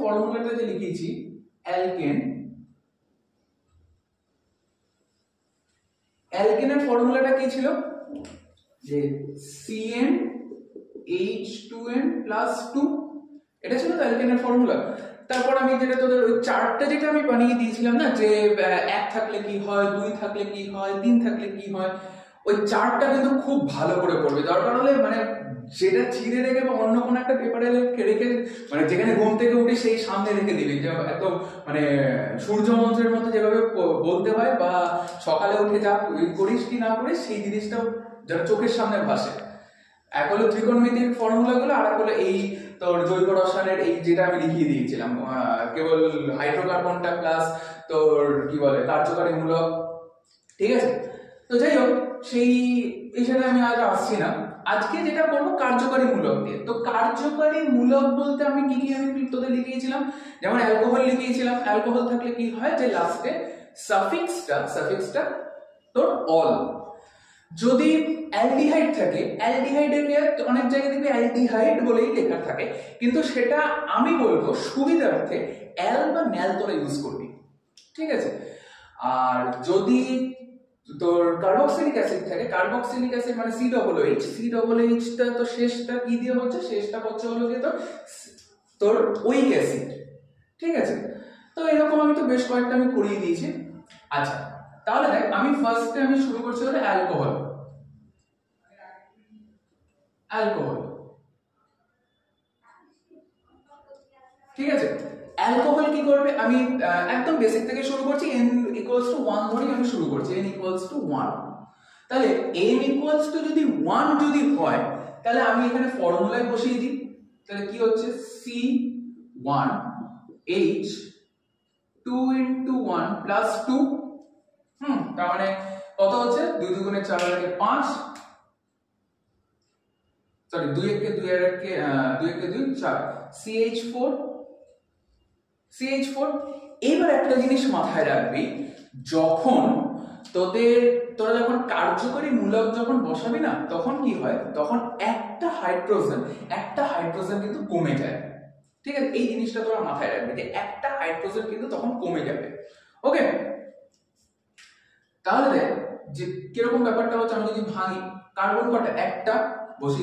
ফর্মুলাটা যে লিখেছি অ্যালকেনের ফর্মুলাটা কি ছিল, যে CnH2n+2, এটা ছিল তো অ্যালকেনের ফর্মুলা। তারপর আমি যেটা তোদের ওই চার্টটা যেটা আমি বানিয়ে দিয়েছিলাম না, যে 1 থাকলে কি হয়, 2 থাকলে কি হয়, 3 থাকলে কি হয়, ওই চার্টটা কিন্তু খুব ভালো করে পড়বে। দরকার হলে মানে যেটা ছিঁড়ে রেখে বা অন্য কোনো একটা পেপারে রেখে, মানে যেখানে ঘুম থেকে উঠে সেই সামনে রেখে দিবি, যে এত মানে সূর্য মন্ত্রের মতো যেভাবে বলতে হয়, বা সকালে উঠে যা করিস কি না করিস সেই জিনিসটাও যেন চোখের সামনে ভাসে। এক হলো ত্রিকোণমিতির ফর্মুলাগুলো, আর এক হলো এই তোর জৈব রসায়নের এই যেটা আমি লিখিয়ে দিয়েছিলাম, কেবল হাইড্রোকার্বনটা প্লাস তোর কি বলে কার্যকারী মূলক। ঠিক আছে, তো যাই হোক সেই হিসেবে আমি আজ আসছি না। আজকে যেটা করবো কার্যকারী মূলক দিয়ে। তো কার্যকারী মূলক বলতে আমি কি কি আমি তোদের লিখিয়েছিলাম, যেমন অ্যালকোহল লিখিয়েছিলাম। অ্যালকোহল থাকলে কি হয়, যে লাস্টে সাফিক্সটা তোর অল। যদি অ্যালডিহাইড থাকে, অ্যালডিহাইডের অনেক জায়গায় দেখবি অ্যালডিহাইড বলেই লেখা থাকে, কিন্তু সেটা আমি বলবো সুবিধার্থে অ্যাল বা ন্যাল তোরা ইউজ করবি, ঠিক আছে। আর যদি তোর কার্বক্সিলিক অ্যাসিড থাকে, কার্বক্সিলিক অ্যাসিড মানে COOH টা তো শেষটা কি দিয়ে হচ্ছে, শেষটা হচ্ছে হলো কি তোর ওইক অ্যাসিড, ঠিক আছে। তো এরকম আমি তো বেশ কয়েকটা আমি করিয়ে দিয়েছি। আচ্ছা, তাহলে দেখ আমি ফার্স্টে আমি শুরু করছি হলো অ্যালকোহল। ঠিক আছে, অ্যালকোহল কি করবে, আমি একদম বেসিক থেকে শুরু করছি, n = 1 ধরেই আমি শুরু করছি, n = 1। তাহলে n = যদি 1 যদি হয়, তাহলে আমি এখানে ফর্মুলায় বসিয়ে দিই। তাহলে কি হচ্ছে, C1H2 * 1 + 2। তার মানে কত হচ্ছে, 2 × 2 = 4 আর 5, সরি 2 × 2 আর 2 4, CH4। এবার একটা জিনিস মাথায় রাখবি, যখন তোরা যখন কার্যকরী মূলক যখন বসাবি না, তখন কি হয়, তখন একটা হাইড্রোজেন কিন্তু কমে যায়। ঠিক আছে, এই জিনিসটা তোরা মাথায় রাখবি, যে একটা হাইড্রোজেন কিন্তু তখন কমে যাবে। ওকে, তাহলে যে কিরকম ব্যাপারটা হচ্ছে, আমি যদি ভাঙি, কার্বন কটা, একটা বসি